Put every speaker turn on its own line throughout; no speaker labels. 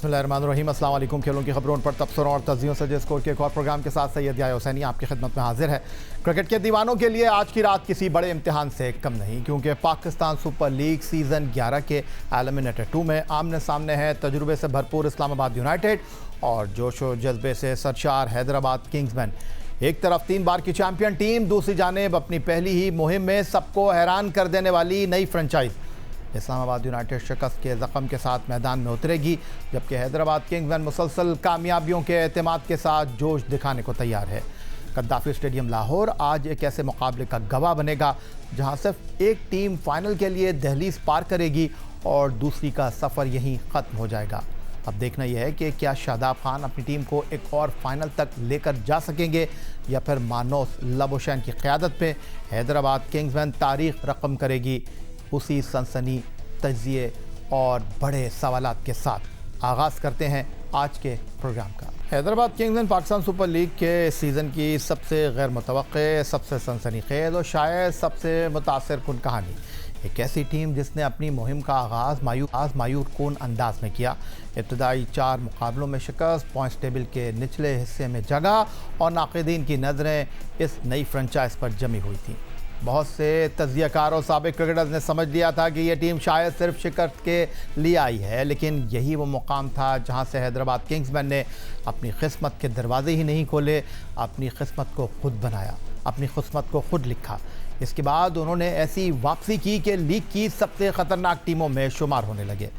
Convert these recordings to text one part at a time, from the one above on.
बिस्मिल्लाहिर्रहमानिर्रहीम। अस्सलाम वालेकुम। खेलों की खबरों पर तबसरों और तज्जियों से स्कोर के एक और प्रोग्राम के साथ सैयद याह्या हुसैनी आपकी खिदमत में हाजिर है। क्रिकेट के दीवानों के लिए आज की रात किसी बड़े इम्तिहान से कम नहीं, क्योंकि पाकिस्तान सुपर लीग सीज़न 11 के एलिमिनेटर 2 में आमने सामने है तजुर्बे से भरपूर इस्लामाबाद यूनाइटेड और जोश व जज्बे से सरशार हैदराबाद किंग्समैन। एक तरफ 3 बार की चैंपियन टीम, दूसरी जानिब अपनी पहली ही मुहिम में सबको हैरान कर देने वाली नई फ्रेंचाइज। इस्लामाबाद यूनाइटेड शिकस्त के ज़ख्म के साथ मैदान में उतरेगी, जबकि हैदराबाद किंग्समैन मुसलसल कामयाबियों के एतमाद के साथ जोश दिखाने को तैयार है। गद्दाफी स्टेडियम लाहौर आज एक ऐसे मुकाबले का गवाह बनेगा जहां सिर्फ एक टीम फाइनल के लिए दहलीज पार करेगी और दूसरी का सफ़र यहीं ख़त्म हो जाएगा। अब देखना यह है कि क्या शादाब खान अपनी टीम को एक और फाइनल तक लेकर जा सकेंगे या फिर मानोस लबोशैन की क़यादत में हैदराबाद किंग्समैन तारीख़ रकम करेगी। उसी सनसनी, तजिए और बड़े सवालात के साथ आगाज़ करते हैं आज के प्रोग्राम का। Hyderabad Kingsman Pakistan super league के सीज़न की सबसे गैर मुतवक्के, सबसे सनसनीखेज़ और शायद सबसे मुतासिर कुन कहानी। एक ऐसी टीम जिसने अपनी मुहिम का आगाज़ मायूर कून अंदाज में किया। इब्तदाई 4 मुकाबलों में शिकस्त, पॉइंट्स टेबल के निचले हिस्से में जगह और नाक़िदीन की नज़रें इस नई फ्रेंचाइज पर जमी हुई थी। बहुत से तज्ज़ियाकार और साबिक़ क्रिकेटर्स ने समझ लिया था कि यह टीम शायद सिर्फ शिकस्त के लिए आई है, लेकिन यही वो मुकाम था जहां से हैदराबाद किंग्समैन ने अपनी किस्मत के दरवाजे ही नहीं खोले, अपनी किस्मत को खुद बनाया, अपनी किस्मत को खुद लिखा। इसके बाद उन्होंने ऐसी वापसी की कि लीग की सबसे ख़तरनाक टीमों में शुमार होने लगे।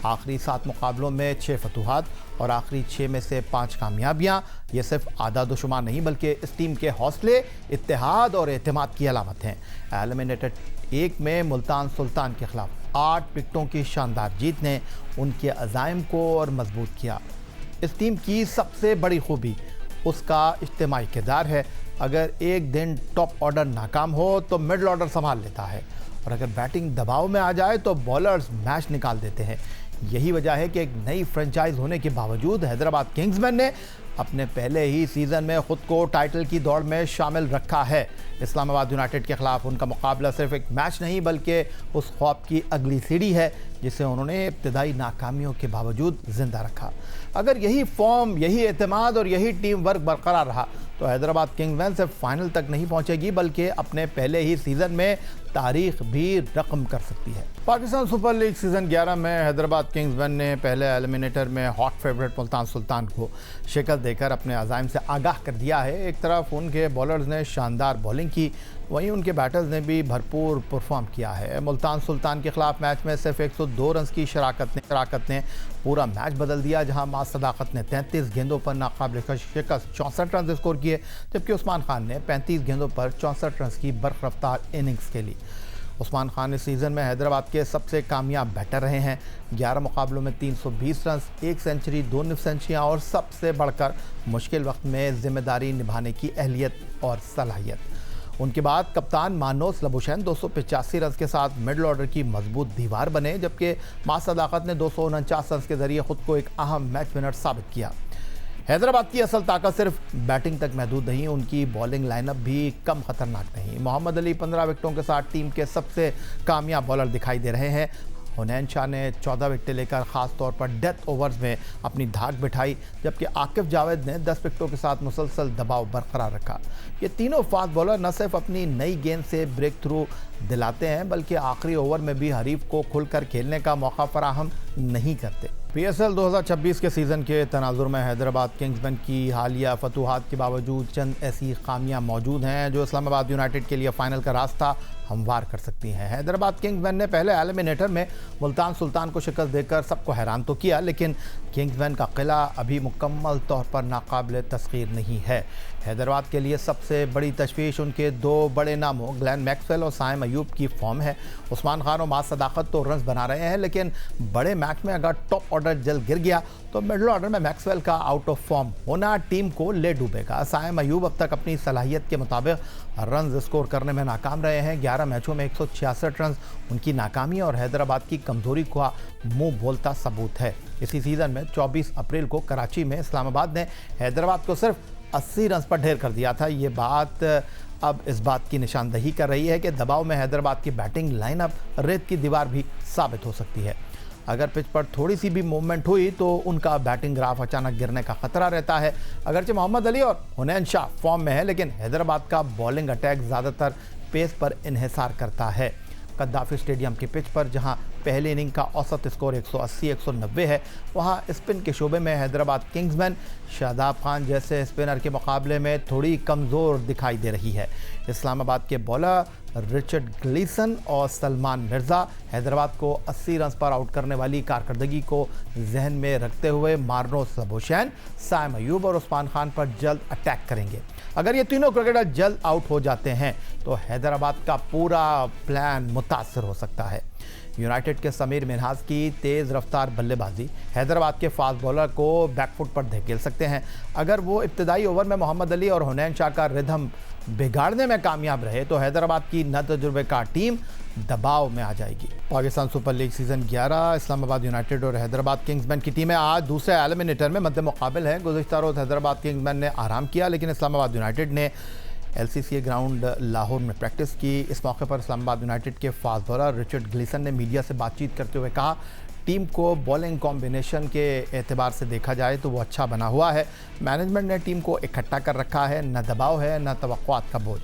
आखिरी 7 मुकाबलों में 6 फतूहात और आखिरी 6 में से 5 कामयाबियाँ, ये सिर्फ आदाद-ओ-शुमार नहीं बल्कि इस टीम के हौसले, इत्तेहाद और एतमाद की अलामत हैं। एलिमिनेटर 1 में मुल्तान सुल्तान के ख़िलाफ़ 8 विकेटों की शानदार जीत ने उनके अज़ाइम को और मजबूत किया। इस टीम की सबसे बड़ी खूबी उसका इज्तिमाई किरदार है। अगर एक दिन टॉप ऑर्डर नाकाम हो तो मिडल ऑर्डर संभाल लेता है, और अगर बैटिंग दबाव में आ जाए तो बॉलर्स मैच निकाल देते हैं। यही वजह है कि एक नई फ्रेंचाइज होने के बावजूद हैदराबाद किंग्समैन ने अपने पहले ही सीज़न में ख़ुद को टाइटल की दौड़ में शामिल रखा है। इस्लामाबाद यूनाइटेड के ख़िलाफ़ उनका मुकाबला सिर्फ एक मैच नहीं बल्कि उस ख्वाब की अगली सीढ़ी है जिसे उन्होंने इब्तदाई नाकामियों के बावजूद ज़िंदा रखा। अगर यही फॉर्म, यही एतमाद और यही टीम वर्क बरकरार रहा तो हैदराबाद किंग्समैन सिर्फ फाइनल तक नहीं पहुंचेगी बल्कि अपने पहले ही सीज़न में तारीख भी रकम कर सकती है। पाकिस्तान सुपर लीग सीज़न 11 में हैदराबाद किंग्समैन ने पहले एलिमिनेटर में हॉट फेवरेट मुल्तान सुल्तान को शिकस्त देकर अपने अज़ाइम से आगाह कर दिया है। एक तरफ उनके बॉलर्स ने शानदार बॉलिंग की, वहीं उनके बैटर्स ने भी भरपूर परफॉर्म किया है। मुल्तान सुल्तान के ख़िलाफ़ मैच में सिर्फ 102 रन की शराकत ने पूरा मैच बदल दिया, जहां मां सदाकत ने 33 गेंदों पर नाकाबिल शिकस्त 64 रन स्कोर किए, जबकि उस्मान खान ने 35 गेंदों पर 64 रन की बरखरफ्तार इनिंग्स खेली। उस्मान खान इस सीज़न में हैदराबाद के सबसे कामयाब बैटर रहे हैं। 11 मुकाबलों में 320 रन, 1 सेंचुरी, 2 निफ सेंचुरियाँ और सबसे बढ़कर मुश्किल वक्त में जिम्मेदारी निभाने की अहलियत और सलाहियत। उनके बाद कप्तान मानोस लबोशैन 285 रन के साथ मिडल ऑर्डर की मजबूत दीवार बने, जबकि मां सदाकत ने 249 रन के जरिए खुद को एक अहम मैच विनर साबित किया। हैदराबाद की असल ताकत सिर्फ बैटिंग तक महदूद नहीं, उनकी बॉलिंग लाइनअप भी कम खतरनाक नहीं। मोहम्मद अली 15 विकेटों के साथ टीम के सबसे कामयाब बॉलर दिखाई दे रहे हैं। हुनैन शाह ने 14 विकेटें लेकर ख़ास तौर पर डेथ ओवर्स में अपनी धाक बिठाई, जबकि आकिफ जावेद ने 10 विकेटों के साथ मुसलसल दबाव बरकरार रखा। ये तीनों फास्ट बॉलर न सिर्फ अपनी नई गेंद से ब्रेक थ्रू दिलाते हैं बल्कि आखिरी ओवर में भी हरीफ को खुलकर खेलने का मौका फराहम नहीं करते। PSL 2026 के सीज़न के तनाजुर में हैदराबाद किंग्समैन की हालिया फतूहात के बावजूद चंद ऐसी खामियां मौजूद हैं जो इस्लामाबाद यूनाइटेड के लिए फ़ाइनल का रास्ता हमवार कर सकती हैं। हैदराबाद किंग्समैन ने पहले एलिमिनेटर में मुल्तान सुल्तान को शिकस्त देकर सबको हैरान तो किया, लेकिन किंग्समैन का किला अभी मुकम्मल तौर पर नाकाबिल तस्खीर नहीं है। हैदराबाद के लिए सबसे बड़ी तशवीश उनके 2 बड़े नामों ग्लेन मैक्सवेल और साइम अयूब की फॉर्म है। उस्मान खान और मां सदाकत तो रन्स बना रहे हैं, लेकिन बड़े मैच में अगर टॉप ऑर्डर जल्द गिर गया तो मिडल ऑर्डर में मैक्सवेल का आउट ऑफ फॉर्म होना टीम को ले डूबेगा। साइम अयूब अब तक अपनी सलाहियत के मुताबिक रन स्कोर करने में नाकाम रहे हैं। 11 मैचों में 166 रन उनकी नाकामी और हैदराबाद की कमजोरी का मुंह बोलता सबूत है। इसी सीज़न में 24 अप्रैल को कराची में इस्लामाबाद ने हैदराबाद को सिर्फ 80 रन पर ढेर कर दिया था। ये बात अब इस बात की निशानदही कर रही है कि दबाव में हैदराबाद की बैटिंग लाइनअप रेत की दीवार भी साबित हो सकती है। अगर पिच पर थोड़ी सी भी मूवमेंट हुई तो उनका बैटिंग ग्राफ अचानक गिरने का खतरा रहता है। अगरचे मोहम्मद अली और हुनैन शाह फॉर्म में है, लेकिन हैदराबाद का बॉलिंग अटैक ज़्यादातर पेस पर इन्हिसार करता है। कद्दाफी स्टेडियम की पिच पर जहां पहली इनिंग का औसत स्कोर 180-190 है, वहां स्पिन के शोबे में हैदराबाद किंग्समैन शादाब खान जैसे स्पिनर के मुकाबले में थोड़ी कमज़ोर दिखाई दे रही है। इस्लामाबाद के बॉलर रिचर्ड ग्लीसन और सलमान मिर्ज़ा हैदराबाद को 80 रन पर आउट करने वाली कारकर्दगी को जहन में रखते हुए मार्नोस सबुशैन, साइम अयूब और उस्मान खान पर जल्द अटैक करेंगे। अगर ये तीनों क्रिकेटर जल्द आउट हो जाते हैं तो हैदराबाद का पूरा प्लान मुतासर हो सकता है। यूनाइटेड के समीर मिन्हाज की तेज़ रफ्तार बल्लेबाजी हैदराबाद के फास्ट बॉलर को बैकफुट पर धकेल सकते हैं। अगर वो इब्तदाई ओवर में मोहम्मद अली और हुनैन शाह का रिदम बिगाड़ने में कामयाब रहे तो हैदराबाद की न तजुर्बेकार टीम दबाव में आ जाएगी। Pakistan super league season 11 Islamabad United और हैदराबाद किंग्समैन की टीमें आज दूसरे एलिमिनेटर में मद्दे मुकाबिल हैं। गुज़िश्ता रोज़ हैदराबाद किंग्समैन ने आराम किया, लेकिन इस्लामाबाद यूनाइटेड ने LCCA ग्राउंड लाहौर में प्रैक्टिस की। इस मौके पर इस्लामाबाद यूनाइटेड के फास्ट बॉलर रिचर्ड ग्लीसन ने मीडिया से बातचीत करते हुए कहा, टीम को बॉलिंग कॉम्बिनेशन के एतबार से देखा जाए तो वो अच्छा बना हुआ है। मैनेजमेंट ने टीम को इकट्ठा कर रखा है, न दबाव है न तवक्कुआत का बोझ।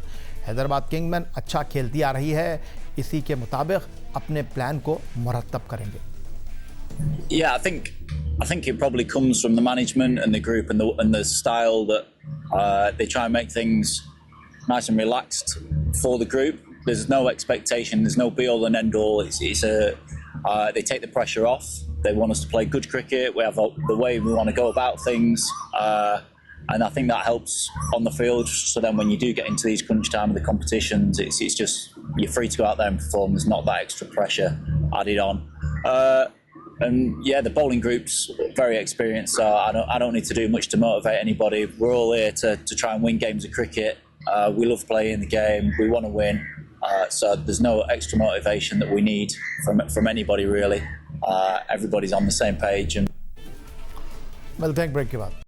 हैदराबाद किंग्समैन अच्छा खेलती आ रही है, इसी के मुताबिक अपने प्लान को मुरतब करेंगे।
Yeah, I think it probably comes from the management and the group and the style that they try and make things nice and relaxed for the group. There's no expectation, there's no be all and end all. They take the pressure off. They want us to play good cricket. We have the way we want to go about things, and I think that helps on the field. So then, when you do get into these crunch time of the competitions, it's just you're free to go out there and perform. There's not that extra pressure added on. And yeah, the bowling group's very experienced, so I don't need to do much to motivate anybody. We're all here to try and win games of cricket. We love playing the game. We want to win. So there's no extra motivation that we need from anybody really. Everybody's on the same page. And
मिलते हैं break के बाद।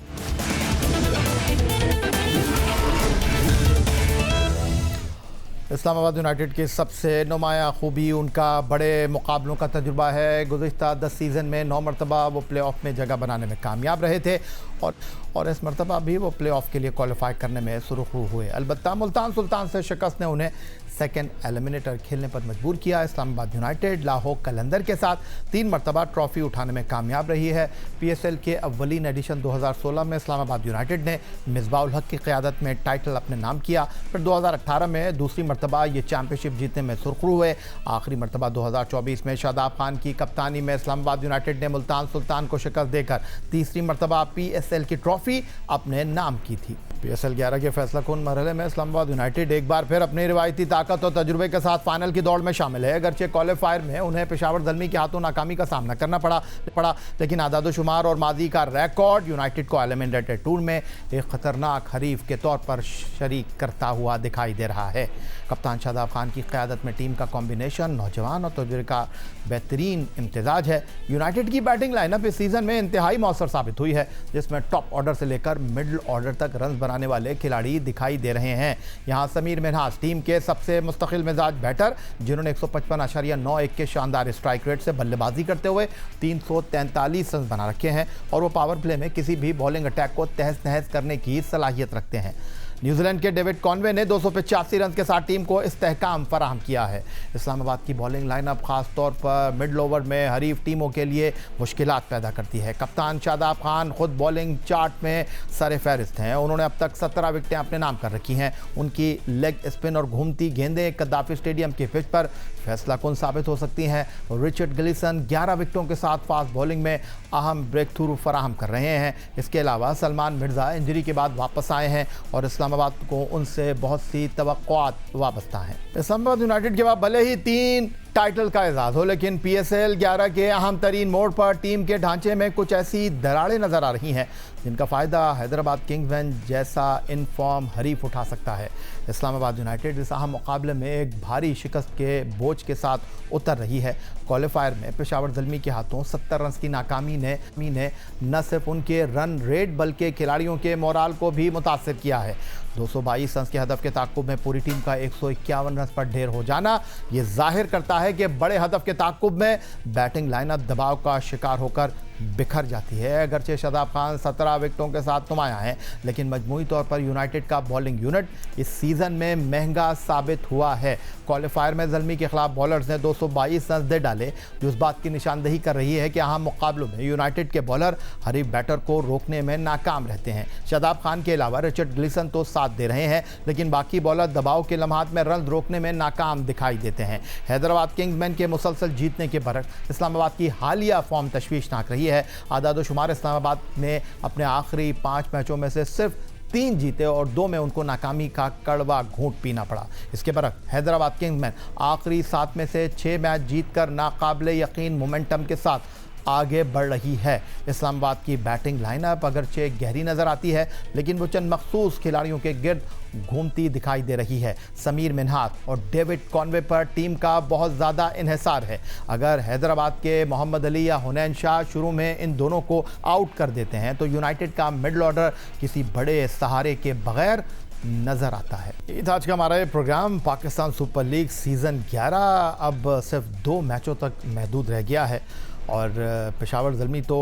Islamabad United की सबसे नुमाया खूबी उनका बड़े मुकाबलों का तजुर्बा है। गुज़िश्ता 10 सीज़न में 9 मरतबा वो प्लेऑफ में जगह बनाने में कामयाब रहे थे और इस मरतबा भी वो प्लेऑफ के लिए क्वालिफाई करने में सुरखरू हुए। अलबत्ता मुल्तान सुल्तान से शिकस्त ने उन्हें सेकेंड एलिमिनेटर खेलने पर मजबूर किया। इस्लामाबाद यूनाइटेड लाहौर कलंदर के साथ 3 मरतबा ट्रॉफी उठाने में कामयाब रही है। PSL के अव्वलीन एडिशन 2016 में इस्लामाबाद यूनाइटेड ने मिसबाउल हक की क़यादत में टाइटल अपने नाम किया। फिर 2018 में दूसरी मरतबा ये चैम्पियनशिप जीतने में सुरखरू हुए। आखिरी मरतबा 2024 में शादाब खान की कप्तानी में इस्लामाबाद यूनाइटेड ने मुल्तान सुल्तान को शिकस्त देकर तीसरी मरतबा PSL की ट्रॉफी अपने नाम की थी। PSL 11 के फैसला कुन मरहले में इस्लामाबाद यूनाइटेड एक बार फिर अपनी रिवायती ताकत और तजुर्बे के साथ फाइनल की दौड़ में शामिल है। अगरचे क्वालिफायर में उन्हें पेशावर ज़ल्मी के हाथों नाकामी का सामना करना पड़ा, लेकिन आदादोशुमार और माजी का रिकॉर्ड यूनाइटेड को एलिमिनेटर टूर में एक ख़तरनाक हरीफ के तौर पर शरीक करता हुआ दिखाई दे रहा है। कप्तान शादाब खान की क़यादत में टीम का कॉम्बिनेशन नौजवान और तजुर्बे का बेहतरीन इम्तिजाज है। यूनाइटेड की बैटिंग लाइनअप इस सीज़न में इंतहाई मौसर साबित हुई है, जिसमें टॉप ऑर्डर से लेकर मिडल ऑर्डर तक रन बनाने वाले खिलाड़ी दिखाई दे रहे हैं। यहाँ समीर मिन्हाज टीम के सबसे मुस्तकिल मिजाज बैटर, जिन्होंने 155.91 के शानदार स्ट्राइक रेट से बल्लेबाजी करते हुए 343 रन बना रखे हैं और वो पावर प्ले में किसी भी बॉलिंग अटैक को तहस नहस करने की सलाहियत रखते हैं। न्यूजीलैंड के डेविड कॉनवे ने 285 रन के साथ टीम को इस्तेहकाम फराहम किया है। इस्लामाबाद की बॉलिंग लाइनअप खास तौर पर मिडल ओवर में हरीफ टीमों के लिए मुश्किलात पैदा करती है। कप्तान शादाब खान खुद बॉलिंग चार्ट में सरे फहरिस्त हैं। उन्होंने अब तक 17 विकेटें अपने नाम कर रखी हैं। उनकी लेग स्पिन और घूमती गेंदें कद्दाफी स्टेडियम के पिच पर फैसला कुन साबित हो सकती हैं। रिचर्ड ग्लीसन 11 विकेटों के साथ फास्ट बॉलिंग में अहम ब्रेक थ्रू फराहम कर रहे हैं। इसके अलावा सलमान मिर्ज़ा इंजरी के बाद वापस आए हैं और इस्लामाबाद को उनसे बहुत सी तवक्कुआत वाबस्ता हैं। इस्लामाबाद यूनाइटेड के बाद भले ही 3 टाइटल का एजाज़ हो, लेकिन PSL 11 के अहम तरीन मोड़ पर टीम के ढांचे में कुछ ऐसी दरारें नज़र आ रही हैं जिनका फ़ायदा हैदराबाद किंग्समैन जैसा इन फॉर्म हरीफ उठा सकता है। इस्लामाबाद यूनाइटेड इस अहम मुकाबले में एक भारी शिकस्त के बोझ के साथ उतर रही है। क्वालिफायर में पेशावर ज़ल्मी के हाथों 70 रन की नाकामी ने न सिर्फ उनके रन रेट बल्कि खिलाड़ियों के मोराल को भी मुतासर किया है। 222 रन के हदफ के ताक़ुब में पूरी टीम का 151 रन पर ढेर हो जाना ये जाहिर करता है है कि बड़े हदफ के ताक़ुब में बैटिंग लाइनअप दबाव का शिकार होकर बिखर जाती है। अगरचे शादाब खान 17 विकेटों के साथ नुमायां हैं, लेकिन मजमूई तौर पर यूनाइटेड का बॉलिंग यूनिट इस सीज़न में महंगा साबित हुआ है। क्वालिफायर में ज़ल्मी के खिलाफ बॉलर्स ने 222 रन दे डाले, जो इस बात की निशानदही कर रही है कि अहम मुकाबलों में यूनाइटेड के बॉलर हरीफ बैटर को रोकने में नाकाम रहते हैं। शादाब खान के अलावा रिचर्ड ग्लिसन तो साथ दे रहे हैं, लेकिन बाकी बॉलर दबाव के लम्हात में रन रोकने में नाकाम दिखाई देते हैं। हैदराबाद किंग्समैन के मुसलसल जीतने के बरक्स इस्लामाबाद की हालिया फॉर्म तशवीशनाक रही है। आदाद शुमार इस्लामाबाद ने अपने आखिरी 5 मैचों में से सिर्फ 3 जीते और 2 में उनको नाकामी का कड़वा घूंट पीना पड़ा। इसके बरक्स हैदराबाद किंग्समैन आखिरी 7 में से 6 मैच जीतकर नाकाबिले यकीन मोमेंटम के साथ आगे बढ़ रही है। इस्लामाबाद की बैटिंग लाइनअप अगरचे गहरी नज़र आती है, लेकिन वो चंद मखसूस खिलाड़ियों के गिर्द घूमती दिखाई दे रही है। समीर मिन्हाज और डेविड कॉनवे पर टीम का बहुत ज़्यादा इन्हिसार है। अगर हैदराबाद के मोहम्मद अली या हुनैन शाह शुरू में इन दोनों को आउट कर देते हैं तो यूनाइटेड का मिडल ऑर्डर किसी बड़े सहारे के बगैर नज़र आता है। ये था आज का हमारा ये program. Pakistan super league season 11 अब सिर्फ 2 मैचों तक महदूद रह गया है और पेशावर ज़ल्मी तो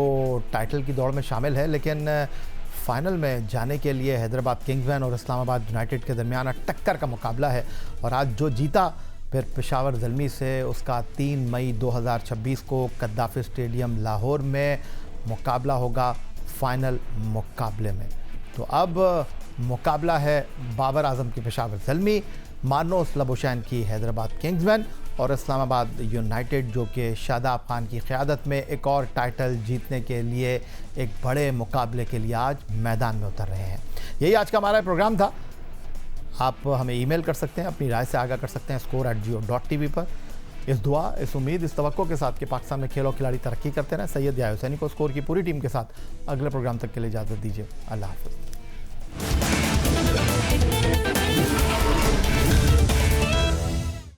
टाइटल की दौड़ में शामिल है, लेकिन फाइनल में जाने के लिए हैदराबाद किंग्समैन और इस्लामाबाद यूनाइटेड के दरमियान टक्कर का मुकाबला है। और आज जो जीता फिर पेशावर ज़ल्मी से उसका 3 मई 2026 को गद्दाफ़ी स्टेडियम लाहौर में मुकाबला होगा फाइनल मुकाबले में। तो अब मुकाबला है बाबर आजम की पेशावर ज़ल्मी, मार्नोस लबुशैन की हैदराबाद किंग्समैन और इस्लामाबाद यूनाइटेड, जो कि शादाब खान की क़यादत में एक और टाइटल जीतने के लिए एक बड़े मुकाबले के लिए आज मैदान में उतर रहे हैं। यही आज का हमारा प्रोग्राम था। आप हमें ईमेल कर सकते हैं, अपनी राय से आगाह कर सकते हैं score@geo.tv पर। इस दुआ, इस उम्मीद, इस तवक्को के साथ कि पाकिस्तान में खेल और खिलाड़ी तरक्की करते रहें। सैयद याह्या हुसैनी को स्कोर की पूरी टीम के साथ अगले प्रोग्राम तक के लिए इजाज़त दीजिए। अल्लाह हाफ़िज़।